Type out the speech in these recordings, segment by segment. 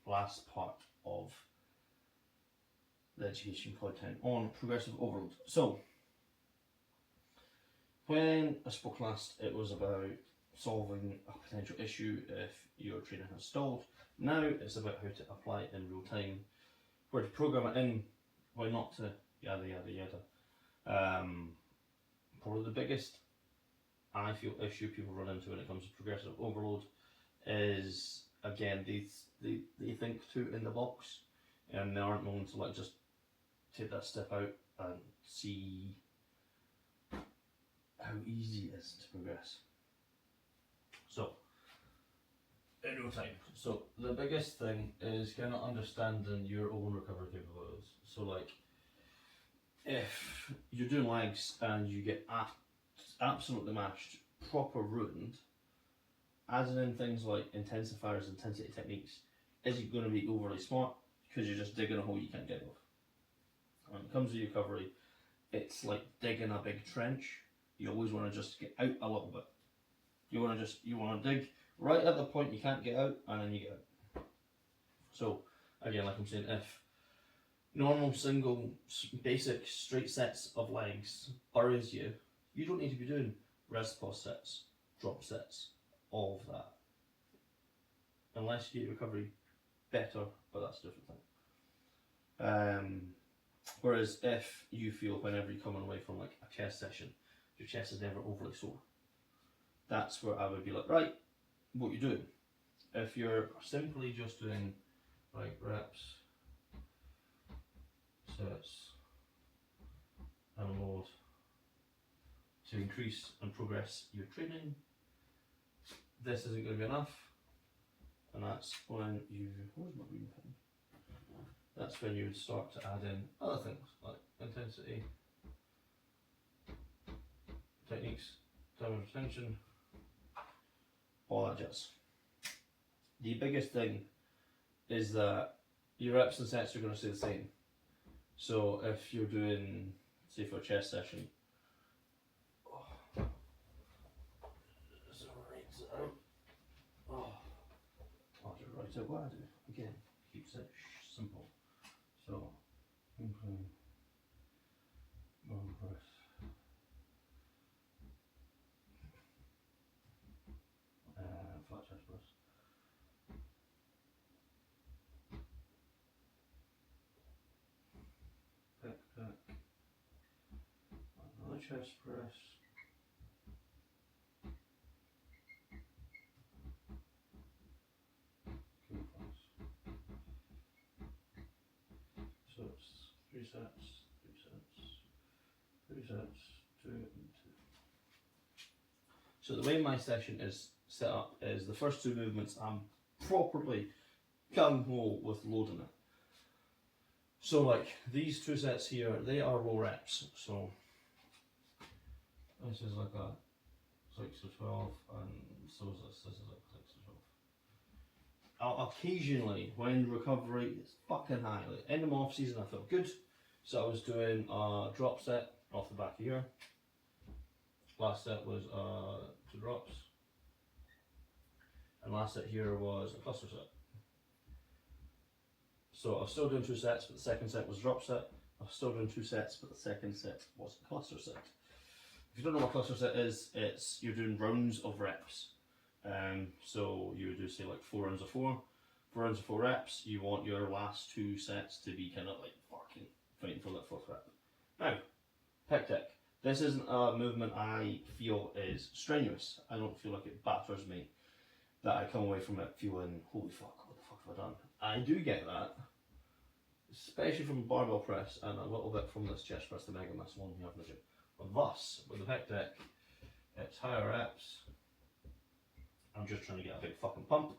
last part of the education content on progressive overload. So, when I spoke last, it was about solving a potential issue if your trainer has stalled. Now it's about how to apply it in real time, where to program it in, why not to, yada yada yada. Probably the biggest, I feel, issue people run into when it comes to progressive overload is, again, they think too in the box, and they aren't willing to like just take that step out and see how easy it is to progress. So, in real time. So the biggest thing is kind of understanding your own recovery capabilities. So like, if you're doing legs and you get absolutely mashed, proper ruined, adding in things like intensifiers, intensity techniques, isn't going to be overly smart because you're just digging a hole you can't get off. When it comes to recovery, it's like digging a big trench. You always want to just get out a little bit. You want to dig right at the point you can't get out, and then you get out. So again, like I'm saying, if normal single basic straight sets of legs buries you, you don't need to be doing rest pause sets, drop sets, all of that, unless you get your recovery better, but that's a different thing. Whereas if you feel whenever you're coming away from like a chest session, your chest is never overly sore, that's where I would be like, right, what you're doing. If you're simply just doing like reps, sets, and load to increase and progress your training, this isn't going to be enough, and that's when you, where's my green pen? That's when you would start to add in other things like intensity, techniques, time of retention, all that jazz. The biggest thing is that your reps and sets are going to stay the same. So if you're doing, say for a chest session, I'll just write out what I do. Again, keeps it simple. So, incline, long press, flat chest press. Back, another chest press. So it's 3 sets, 3 sets, 2 and 2. So the way my session is set up is the first 2 movements I'm properly gung-ho with loading it. So like these 2 sets here, they are low reps. So this is like a 6 to 12, and so is this is like 6 to 12. I'll occasionally, when recovery is fucking high, like end of my off season I felt good, so I was doing a drop set off the back of here. Last set was 2 drops, and last set here was a cluster set. So I was still doing 2 sets, but the second set was a drop set. I was still doing 2 sets, but the second set was a cluster set. If you don't know what a cluster set is, it's you're doing rounds of reps. So you would do say like 4 rounds of 4. 4 rounds of 4 reps, you want your last 2 sets to be kind of like fucking fighting for that 4th rep. Now, pec deck. This isn't a movement I feel is strenuous. I don't feel like it batters me, that I come away from it feeling, holy fuck, what the fuck have I done? I do get that, especially from barbell press and a little bit from this chest press, the mega mass one we have in the gym. But thus, with the pec deck, it's higher reps. I'm just trying to get a big fucking pump.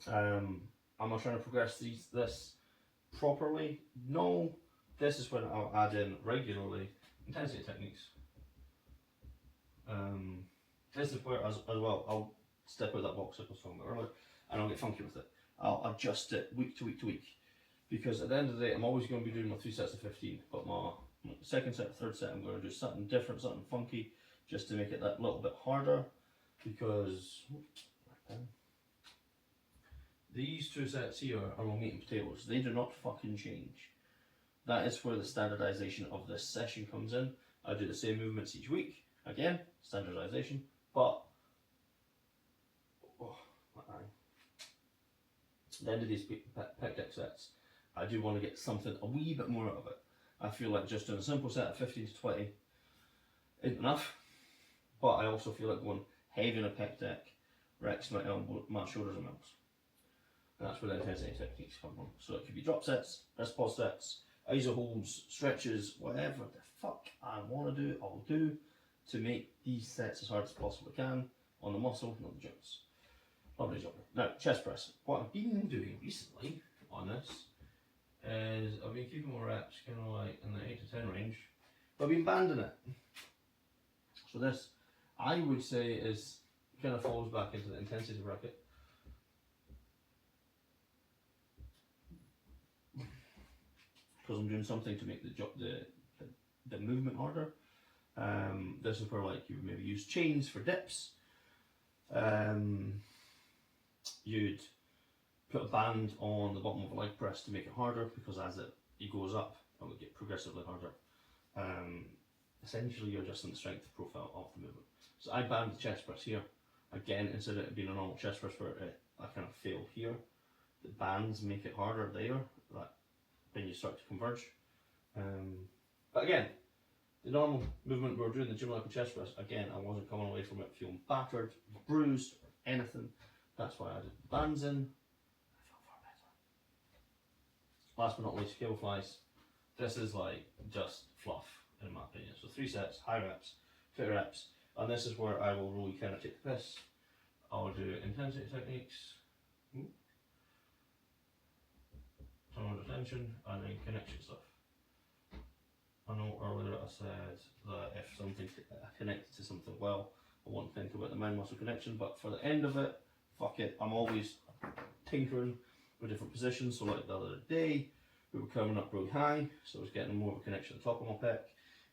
Am I trying to progress this properly? No. This is when I'll add in regularly intensity techniques. This is where, as well, I'll step out that box like I was talking about earlier, and I'll get funky with it. I'll adjust it week to week to week, because at the end of the day, I'm always going to be doing my 3 sets of 15, but my second set, third set, I'm going to do something different, something funky, just to make it that little bit harder, because these two sets here are my meat and potatoes. They do not fucking change. That is where the standardization of this session comes in. I do the same movements each week. Again, standardization, but at the end of these pec deck sets, I do want to get something a wee bit more out of it. I feel like just doing a simple set of 15 to 20 isn't enough, but I also feel like going heavy on a pec deck wrecks my elbow, my shoulders and elbows. And that's where the intensity techniques come from. So it could be drop sets, wrist pause sets, iso holds, stretches, whatever the fuck I want to do, I'll do to make these sets as hard as possible can on the muscle, not the joints. Lovely job. Now, chest press. What I've been doing recently on this is I've been keeping my reps kind of like in the 8 to 10 range, but I've been banding it. So this, I would say, is kind of falls back into the intensity bracket. Because I'm doing something to make the movement harder. This is where like you maybe use chains for dips. You'd put a band on the bottom of a leg press to make it harder, because as it goes up, it will get progressively harder. Essentially, you're adjusting the strength profile of the movement. So I band the chest press here. Again, instead of it being a normal chest press where I kind of fail here, the bands make it harder there. Then you start to converge. But again, the normal movement we were doing, the gym like a chest press, again, I wasn't coming away from it feeling battered, bruised, anything. That's why I did the bands in. I felt far better. Last but not least, cable flies. This is like just fluff, in my opinion. So 3 sets, high reps, 50 reps, and this is where I will really kind of take the piss. I'll do intensity techniques, some retention, and then connection stuff. I know earlier I said that if something connected to something well, I won't think about the mind muscle connection, but for the end of it, fuck it, I'm always tinkering with different positions. So like the other day, we were coming up really high, so I was getting more of a connection at the top of my pec,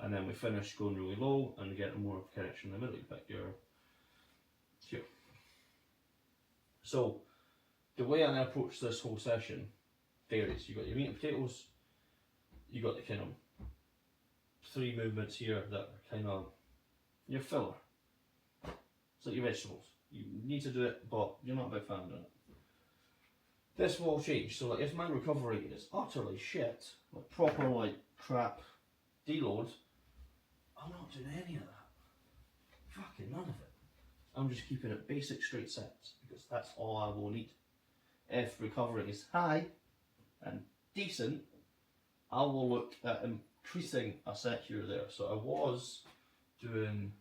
and then we finished going really low and getting more of a connection in the middle of the pec here. So the way I approach this whole session varies. You got your meat and potatoes, you got the kind of 3 movements here that are kind of your filler. It's like your vegetables. You need to do it, but you're not a big fan of doing it. This will all change. So like if my recovery is utterly shit, like proper like crap deload, I'm not doing any of that. Fucking none of it. I'm just keeping it basic straight sets, because that's all I will need. If recovery is high and decent, I will look at increasing a set here or there. So I was doing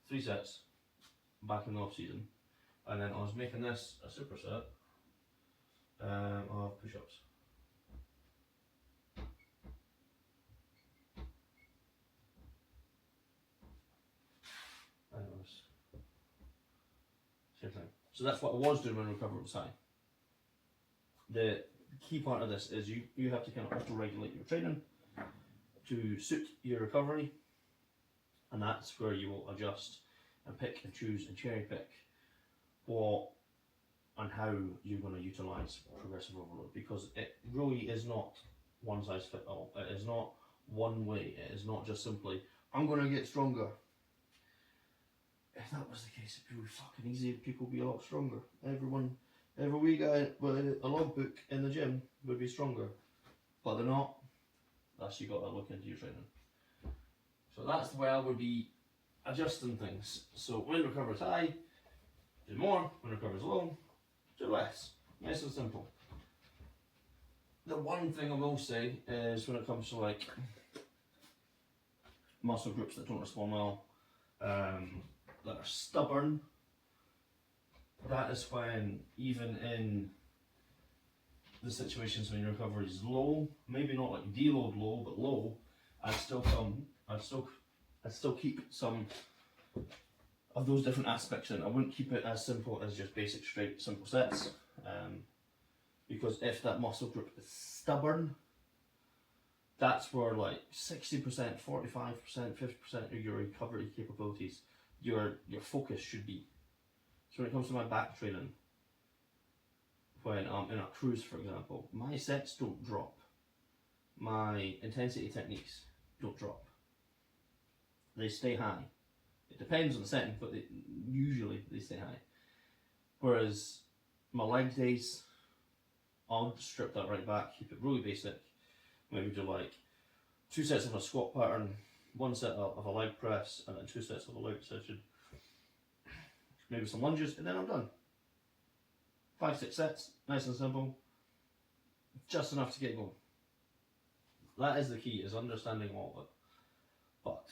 3 sets back in the off season, and then I was making this a superset of push-ups. And it was same thing. So that's what I was doing when recovery was high. The key part of this is you have to kind of auto-regulate your training to suit your recovery, and that's where you will adjust and pick and choose and cherry pick what and how you're going to utilise progressive overload, because it really is not one size fit all. It is not one way. It is not just simply, I'm going to get stronger. If that was the case, it'd be fucking easy. People would be a lot stronger. Every wee guy with a logbook in the gym would be stronger, but they're not. That's you got to look into your training. So that's the way I would be adjusting things. So when recovery's high, do more. When recovery's low, do less. Nice and simple. The one thing I will say is when it comes to like muscle groups that don't respond well, that are stubborn, that is when, even in the situations when your recovery is low, maybe not like deload low, but low, I'd still keep some of those different aspects in. I wouldn't keep it as simple as just basic straight simple sets, because if that muscle group is stubborn, that's where like 60%, 45%, 50% of your recovery capabilities, your focus should be. So when it comes to my back training, when I'm in a cruise, for example, my sets don't drop. My intensity techniques don't drop. They stay high. It depends on the setting, but usually they stay high. Whereas my leg days, I'll strip that right back, keep it really basic. Maybe do like 2 sets of a squat pattern, 1 set of a leg press, and then 2 sets of a leg session. Maybe some lunges, and then I'm done. 5-6 sets, nice and simple. Just enough to get going. That is the key, is understanding all of it. But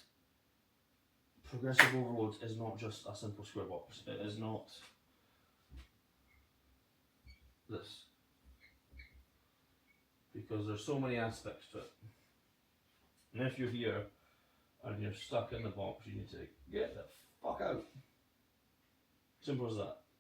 progressive overload is not just a simple square box. It is not this. Because there's so many aspects to it. And if you're here and you're stuck in the box, you need to get the fuck out. Simple as that.